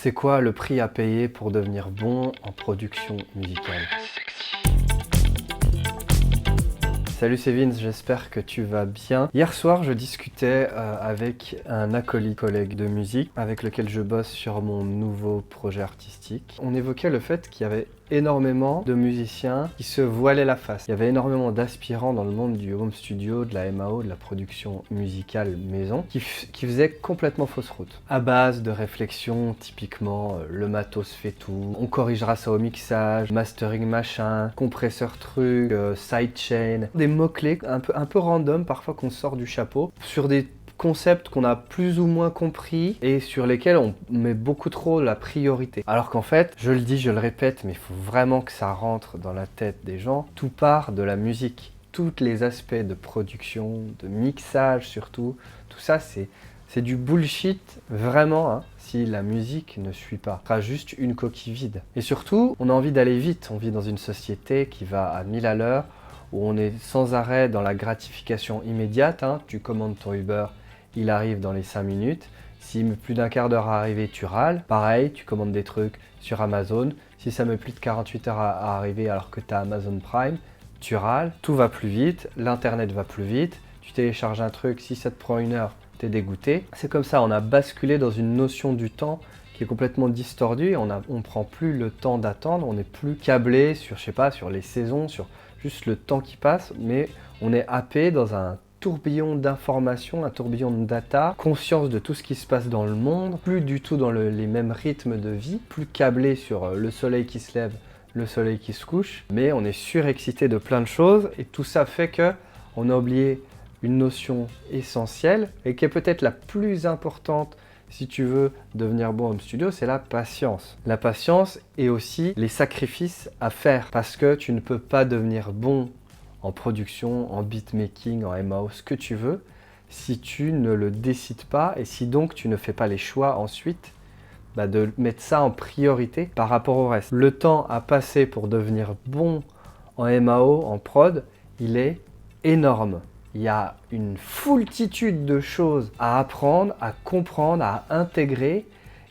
C'est quoi le prix à payer pour devenir bon en production musicale? Salut, c'est Vince, j'espère que tu vas bien. Hier soir, je discutais avec un acolyte collègue de musique avec lequel je bosse sur mon nouveau projet artistique. On évoquait le fait qu'il y avait énormément de musiciens qui se voilaient la face. Il y avait énormément d'aspirants dans le monde du home studio, de la MAO, de la production musicale maison, qui faisaient complètement fausse route. À base de réflexions, typiquement, le matos fait tout, on corrigera ça au mixage, mastering machin, compresseur truc, sidechain, des mots-clés un peu random parfois qu'on sort du chapeau, sur des concepts qu'on a plus ou moins compris et sur lesquels on met beaucoup trop la priorité. Alors qu'en fait, je le dis, je le répète, mais il faut vraiment que ça rentre dans la tête des gens, tout part de la musique. Tous les aspects de production, de mixage surtout, tout ça c'est du bullshit vraiment hein, si la musique ne suit pas. Ce sera juste une coquille vide. Et surtout, on a envie d'aller vite. On vit dans une société qui va à 1000 à l'heure, où on est sans arrêt dans la gratification immédiate. Hein. Tu commandes ton Uber, il arrive dans les 5 minutes. S'il met plus d'un quart d'heure à arriver, tu râles. Pareil, tu commandes des trucs sur Amazon. Si ça met plus de 48 heures à arriver alors que tu as Amazon Prime, tu râles. Tout va plus vite, l'internet va plus vite. Tu télécharges un truc, si ça te prend une heure, t'es dégoûté. C'est comme ça, on a basculé dans une notion du temps qui est complètement distordue. On prend plus le temps d'attendre, on n'est plus câblé sur, je sais pas, sur les saisons, sur juste le temps qui passe, mais on est happé dans un tourbillon d'informations, un tourbillon de data, conscience de tout ce qui se passe dans le monde, plus du tout dans les mêmes rythmes de vie, plus câblé sur le soleil qui se lève, le soleil qui se couche, mais on est surexcité de plein de choses et tout ça fait que on a oublié une notion essentielle et qui est peut-être la plus importante si tu veux devenir bon home studio, c'est la patience. La patience et aussi les sacrifices à faire parce que tu ne peux pas devenir bon en production, en beatmaking, en MAO, ce que tu veux, si tu ne le décides pas et si donc tu ne fais pas les choix ensuite de mettre ça en priorité par rapport au reste. Le temps à passer pour devenir bon en MAO, en prod, il est énorme. Il y a une foultitude de choses à apprendre, à comprendre, à intégrer.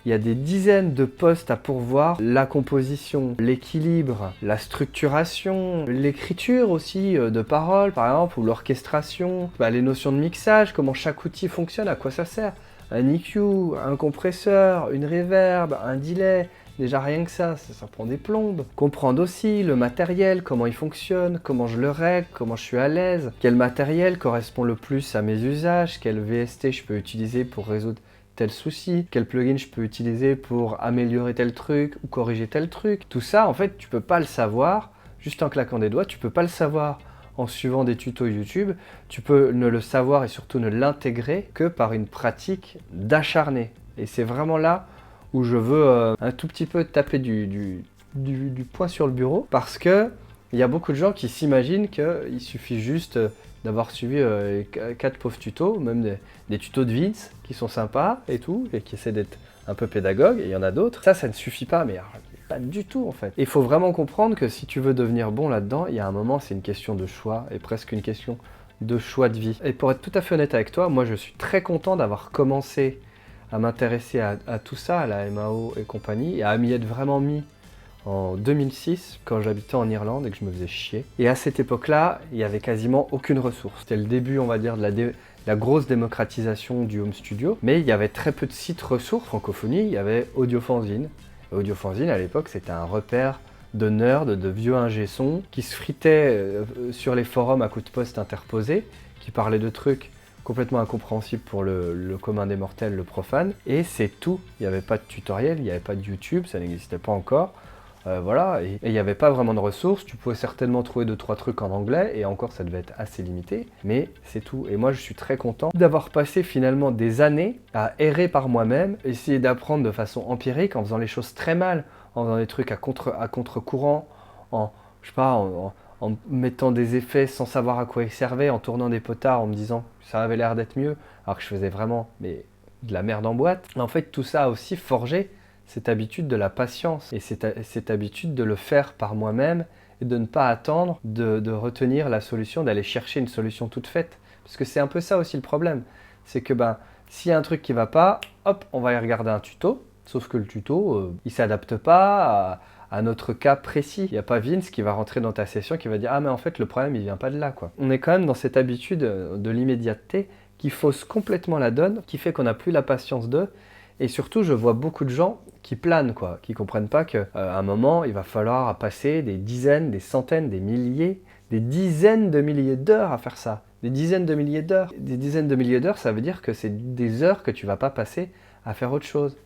Il y a des dizaines de postes à pourvoir. La composition, l'équilibre, la structuration, l'écriture aussi de paroles par exemple, ou l'orchestration, les notions de mixage, comment chaque outil fonctionne, à quoi ça sert. Un EQ, un compresseur, une reverb, un delay. Déjà rien que ça prend des plombes. Comprendre aussi le matériel, comment il fonctionne, comment je le règle, comment je suis à l'aise, quel matériel correspond le plus à mes usages, quel VST je peux utiliser pour résoudre tel souci, quel plugin je peux utiliser pour améliorer tel truc ou corriger tel truc. Tout ça, en fait, tu peux pas le savoir juste en claquant des doigts, tu peux pas le savoir en suivant des tutos YouTube, tu peux ne le savoir et surtout ne l'intégrer que par une pratique d'acharné. Et c'est vraiment là où je veux un tout petit peu taper du poing sur le bureau parce que il y a beaucoup de gens qui s'imaginent qu'il suffit juste d'avoir suivi 4 pauvres tutos, même des tutos de Vince qui sont sympas et tout, et qui essaient d'être un peu pédagogues, et il y en a d'autres. Ça ne suffit pas, mais pas du tout en fait. Il faut vraiment comprendre que si tu veux devenir bon là-dedans, il y a un moment, c'est une question de choix, et presque une question de choix de vie. Et pour être tout à fait honnête avec toi, moi je suis très content d'avoir commencé à m'intéresser à tout ça, à la MAO et compagnie, et à m'y être vraiment mis en 2006, quand j'habitais en Irlande et que je me faisais chier. Et à cette époque-là, il n'y avait quasiment aucune ressource. C'était le début, on va dire, de la grosse démocratisation du home studio, mais il y avait très peu de sites ressources. Francophonie, il y avait Audiofanzine. Audiofanzine, à l'époque, c'était un repère de nerds, de vieux ingé-sons, qui se fritaient sur les forums à coups de poste interposés, qui parlaient de trucs complètement incompréhensible pour le commun des mortels, le profane, et c'est tout. Il n'y avait pas de tutoriel, il n'y avait pas de YouTube, ça n'existait pas encore. Voilà, et il n'y avait pas vraiment de ressources. Tu pouvais certainement trouver 2-3 trucs en anglais, et encore ça devait être assez limité, mais c'est tout. Et moi je suis très content d'avoir passé finalement des années à errer par moi-même, essayer d'apprendre de façon empirique en faisant les choses très mal, en faisant des trucs à contre-courant, je sais pas, en mettant des effets sans savoir à quoi ils servaient, en tournant des potards, en me disant que ça avait l'air d'être mieux, alors que je faisais vraiment de la merde en boîte. En fait, tout ça a aussi forgé cette habitude de la patience et cette habitude de le faire par moi-même et de ne pas attendre de retenir la solution, d'aller chercher une solution toute faite. Parce que c'est un peu ça aussi le problème. C'est que s'il y a un truc qui ne va pas, hop, on va y regarder un tuto. Sauf que le tuto, il s'adapte pas à notre cas précis. Il n'y a pas Vince qui va rentrer dans ta session qui va dire « Ah mais en fait le problème il vient pas de là quoi ». On est quand même dans cette habitude de l'immédiateté qui fausse complètement la donne, qui fait qu'on n'a plus la patience d'eux. Et surtout, je vois beaucoup de gens qui planent, quoi, qui comprennent pas qu'à un moment, il va falloir passer des dizaines, des centaines, des milliers, des dizaines de milliers d'heures à faire ça. Des dizaines de milliers d'heures. Des dizaines de milliers d'heures, ça veut dire que c'est des heures que tu vas pas passer à faire autre chose,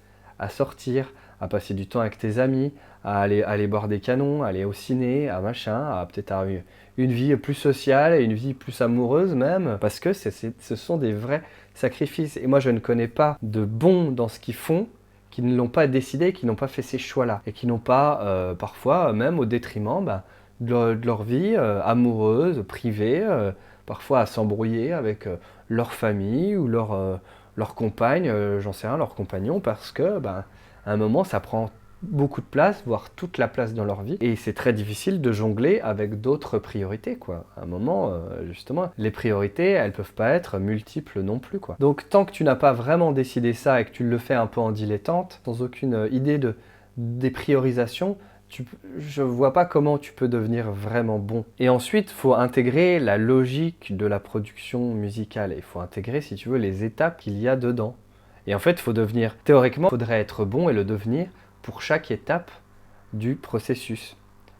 à sortir, à passer du temps avec tes amis, à aller boire des canons, à aller au ciné, à machin, à peut-être avoir une vie plus sociale et une vie plus amoureuse même, parce que ce sont des vrais sacrifices. Et moi, je ne connais pas de bons dans ce qu'ils font, qui ne l'ont pas décidé, qui n'ont pas fait ces choix-là, et qui n'ont pas, parfois, même au détriment de leur vie amoureuse, privée, parfois à s'embrouiller avec leur famille ou leur compagne, j'en sais rien, leur compagnon, parce que, à un moment, ça prend beaucoup de place, voire toute la place dans leur vie. Et c'est très difficile de jongler avec d'autres priorités, quoi. À un moment, justement, les priorités, elles peuvent pas être multiples non plus, quoi. Donc, tant que tu n'as pas vraiment décidé ça et que tu le fais un peu en dilettante, sans aucune idée des priorisations, je vois pas comment tu peux devenir vraiment bon. Et ensuite, il faut intégrer la logique de la production musicale. Il faut intégrer, si tu veux, les étapes qu'il y a dedans. Et en fait, il faut devenir, théoriquement, il faudrait être bon et le devenir pour chaque étape du processus.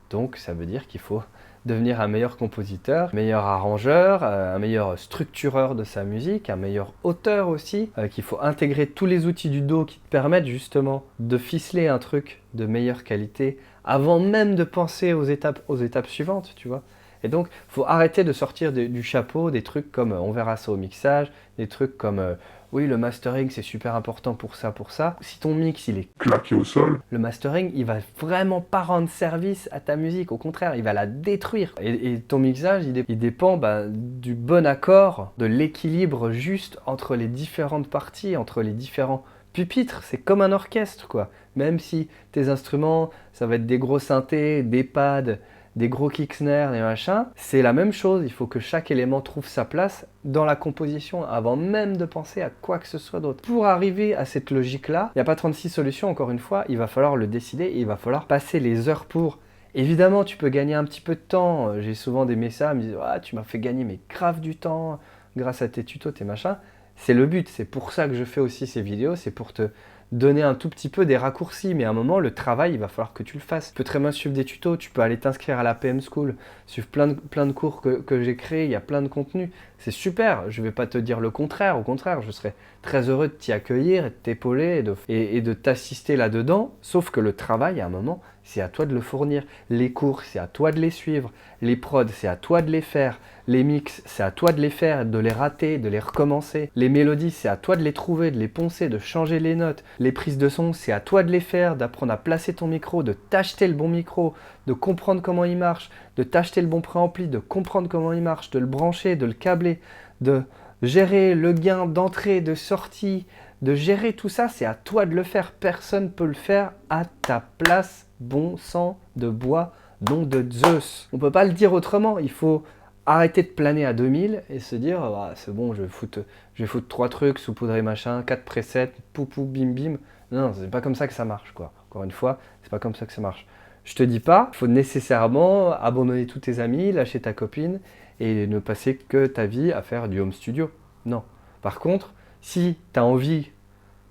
Donc ça veut dire qu'il faut devenir un meilleur compositeur, un meilleur arrangeur, un meilleur structureur de sa musique, un meilleur auteur aussi, qu'il faut intégrer tous les outils du dos qui te permettent justement de ficeler un truc de meilleure qualité avant même de penser aux étapes suivantes, tu vois. Et donc, il faut arrêter de sortir du chapeau des trucs comme on verra ça au mixage, des trucs comme oui, le mastering c'est super important pour ça, pour ça. Si ton mix il est claqué au sol, le mastering il va vraiment pas rendre service à ta musique, au contraire, il va la détruire. Et ton mixage il dépend du bon accord, de l'équilibre juste entre les différentes parties, entre les différents pupitres. C'est comme un orchestre quoi. Même si tes instruments, ça va être des gros synthés, des pads, des gros kick snares, des machins, c'est la même chose. Il faut que chaque élément trouve sa place dans la composition avant même de penser à quoi que ce soit d'autre. Pour arriver à cette logique-là, il n'y a pas 36 solutions, encore une fois, il va falloir le décider et il va falloir passer les heures pour. Évidemment, tu peux gagner un petit peu de temps. J'ai souvent des messages, ils me disent ah, tu m'as fait gagner mais grave du temps grâce à tes tutos, tes machins. C'est le but, c'est pour ça que je fais aussi ces vidéos, c'est pour te donner un tout petit peu des raccourcis, mais à un moment, le travail, il va falloir que tu le fasses. Tu peux très bien suivre des tutos, tu peux aller t'inscrire à la PM School, suivre plein de cours que j'ai créés, il y a plein de contenus. C'est super, je ne vais pas te dire le contraire, au contraire, je serais très heureux de t'y accueillir et de t'épauler et de t'assister là-dedans, sauf que le travail, à un moment, c'est à toi de le fournir. Les cours, c'est à toi de les suivre. Les prods, c'est à toi de les faire. Les mix, c'est à toi de les faire, de les rater, de les recommencer. Les mélodies, c'est à toi de les trouver, de les poncer, de changer les notes. Les prises de son, c'est à toi de les faire, d'apprendre à placer ton micro, de t'acheter le bon micro, de comprendre comment il marche, de t'acheter le bon préampli, de comprendre comment il marche, de le brancher, de le câbler, de gérer le gain d'entrée, de sortie, de gérer tout ça, c'est à toi de le faire. Personne ne peut le faire à ta place. Bon sang de bois, nom de Zeus. On peut pas le dire autrement, il faut arrêter de planer à 2000 et se dire ah, c'est bon, je vais foutre 3 trucs, saupoudrer machin, 4 presets, poupou, bim bim. Non, c'est pas comme ça que ça marche quoi. Encore une fois, c'est pas comme ça que ça marche. Je te dis pas, il faut nécessairement abandonner tous tes amis, lâcher ta copine et ne passer que ta vie à faire du home studio. Non. Par contre, si tu as envie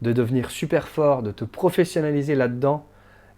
de devenir super fort, de te professionnaliser là-dedans,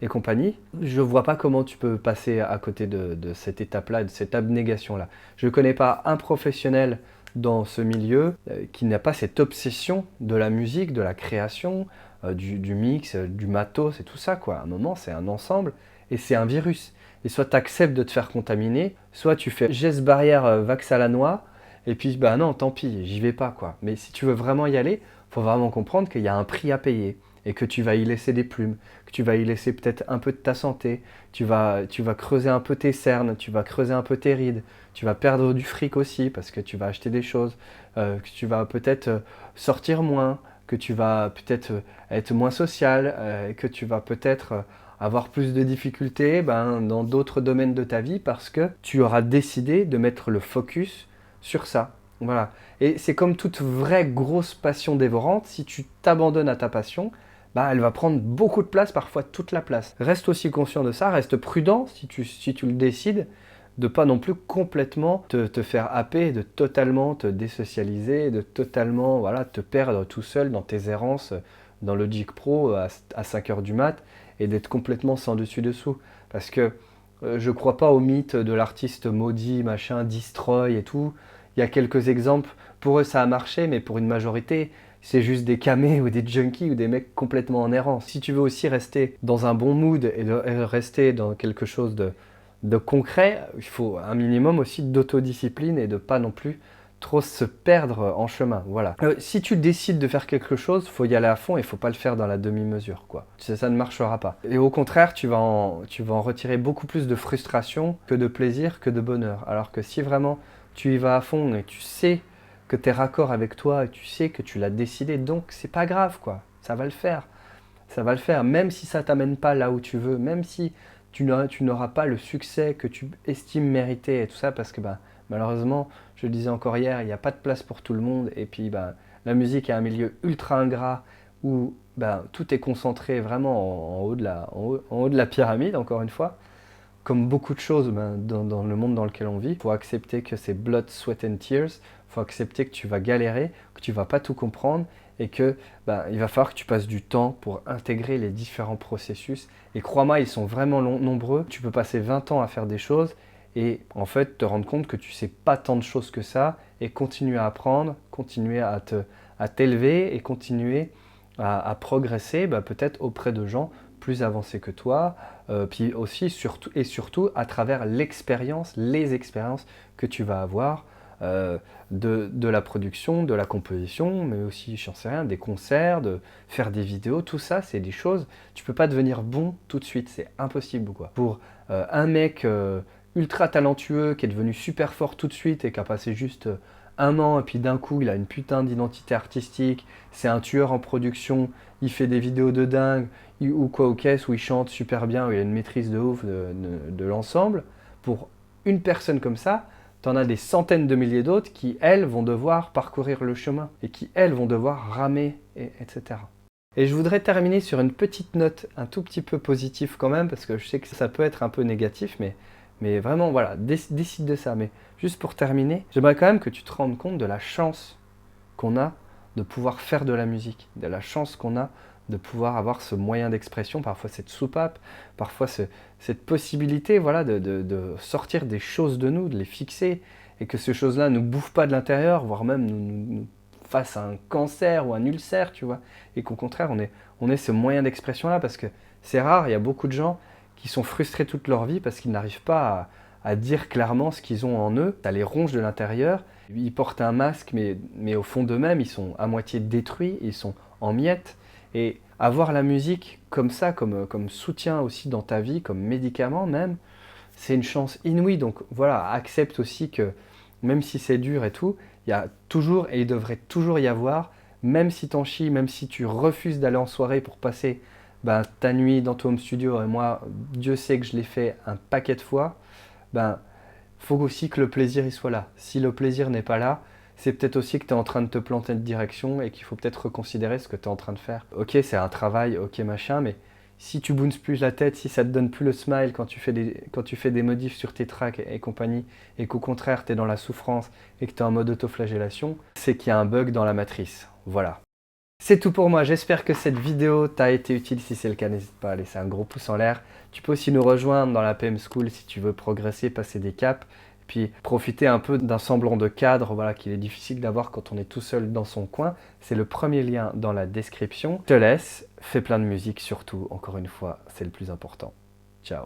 et compagnie, je vois pas comment tu peux passer à côté de cette étape-là, de cette abnégation-là. Je ne connais pas un professionnel dans ce milieu qui n'a pas cette obsession de la musique, de la création, du mix, du matos et tout ça, quoi. À un moment, c'est un ensemble et c'est un virus. Et soit tu acceptes de te faire contaminer, soit tu fais geste barrière vax à la noix, et puis bah non, tant pis, j'y vais pas, quoi. Mais si tu veux vraiment y aller, faut vraiment comprendre qu'il y a un prix à payer. Et que tu vas y laisser des plumes, que tu vas y laisser peut-être un peu de ta santé, tu vas creuser un peu tes cernes, tu vas creuser un peu tes rides, tu vas perdre du fric aussi parce que tu vas acheter des choses, que tu vas peut-être sortir moins, que tu vas peut-être être moins social, que tu vas peut-être avoir plus de difficultés dans d'autres domaines de ta vie parce que tu auras décidé de mettre le focus sur ça. Voilà. Et c'est comme toute vraie grosse passion dévorante, si tu t'abandonnes à ta passion, bah, elle va prendre beaucoup de place, parfois toute la place. Reste aussi conscient de ça, reste prudent si tu le décides, de pas non plus complètement te faire happer, de totalement te désocialiser, de totalement voilà, te perdre tout seul dans tes errances dans Logic Pro à 5 heures du mat et d'être complètement sans dessus-dessous. Parce que je crois pas au mythe de l'artiste maudit, machin, destroy et tout. Il y a quelques exemples, pour eux ça a marché, mais pour une majorité, c'est juste des camés ou des junkies ou des mecs complètement en errance. Si tu veux aussi rester dans un bon mood et rester dans quelque chose de concret, il faut un minimum aussi d'autodiscipline et de pas non plus trop se perdre en chemin. Voilà. Si tu décides de faire quelque chose, faut y aller à fond et faut pas le faire dans la demi-mesure, quoi. Ça ne marchera pas. Et au contraire, tu vas en retirer beaucoup plus de frustration que de plaisir, que de bonheur. Alors que si vraiment tu y vas à fond et tu sais que tu es raccord avec toi et tu sais que tu l'as décidé, donc c'est pas grave, quoi. Ça va le faire. Ça va le faire, même si ça t'amène pas là où tu veux, même si tu n'auras pas le succès que tu estimes mériter et tout ça, parce que malheureusement, je le disais encore hier, il n'y a pas de place pour tout le monde, et puis la musique est un milieu ultra ingrat où tout est concentré vraiment en haut de la pyramide, encore une fois. Comme beaucoup de choses dans le monde dans lequel on vit, il faut accepter que c'est blood, sweat and tears, il faut accepter que tu vas galérer, que tu ne vas pas tout comprendre, et que il va falloir que tu passes du temps pour intégrer les différents processus. Et crois-moi, ils sont vraiment nombreux. Tu peux passer 20 ans à faire des choses et en fait te rendre compte que tu sais pas tant de choses que ça et continuer à apprendre, continuer à t'élever et continuer à progresser peut-être auprès de gens plus avancés que toi, puis aussi surtout à travers l'expérience, les expériences que tu vas avoir de la production, de la composition, mais aussi, j'en sais rien, des concerts, de faire des vidéos, tout ça, c'est des choses, tu peux pas devenir bon tout de suite, c'est impossible, quoi. Pour un mec ultra talentueux qui est devenu super fort tout de suite et qui a passé juste un an et puis d'un coup il a une putain d'identité artistique, c'est un tueur en production, il fait des vidéos de dingue ou quoi aux caisses où il chante super bien, où il a une maîtrise de ouf de l'ensemble. Pour une personne comme ça, t'en as des centaines de milliers d'autres qui, elles, vont devoir parcourir le chemin et qui, elles, vont devoir ramer, etc. Et je voudrais terminer sur une petite note un tout petit peu positive quand même, parce que je sais que ça peut être un peu négatif, mais vraiment, voilà, décide de ça. Mais juste pour terminer, j'aimerais quand même que tu te rendes compte de la chance qu'on a de pouvoir faire de la musique, de la chance qu'on a de pouvoir avoir ce moyen d'expression, parfois cette soupape, parfois cette possibilité voilà, de sortir des choses de nous, de les fixer, et que ces choses-là ne nous bouffent pas de l'intérieur, voire même nous fassent un cancer ou un ulcère, tu vois, et qu'au contraire, on ait ce moyen d'expression-là, parce que c'est rare, il y a beaucoup de gens qui sont frustrés toute leur vie parce qu'ils n'arrivent pas à dire clairement ce qu'ils ont en eux, ça les ronge de l'intérieur, ils portent un masque, mais au fond d'eux-mêmes, ils sont à moitié détruits, ils sont en miettes. Et avoir la musique comme ça, comme soutien aussi dans ta vie, comme médicament même, c'est une chance inouïe. Donc voilà, accepte aussi que même si c'est dur et tout, il y a toujours et il devrait toujours y avoir, même si t'en chies, même si tu refuses d'aller en soirée pour passer ta nuit dans ton home studio, et moi, Dieu sait que je l'ai fait un paquet de fois, faut aussi que le plaisir il soit là. Si le plaisir n'est pas là, c'est peut-être aussi que tu es en train de te planter de direction et qu'il faut peut-être reconsidérer ce que tu es en train de faire. Ok, c'est un travail, ok machin, mais si tu bounces plus la tête, si ça te donne plus le smile quand tu fais des modifs sur tes tracks et compagnie, et qu'au contraire tu es dans la souffrance et que tu es en mode autoflagellation, c'est qu'il y a un bug dans la matrice. Voilà. C'est tout pour moi, j'espère que cette vidéo t'a été utile. Si c'est le cas, n'hésite pas à laisser un gros pouce en l'air. Tu peux aussi nous rejoindre dans la PM School si tu veux progresser, passer des caps, et puis profiter un peu d'un semblant de cadre voilà, qu'il est difficile d'avoir quand on est tout seul dans son coin. C'est le premier lien dans la description. Je te laisse, fais plein de musique surtout, encore une fois, c'est le plus important. Ciao.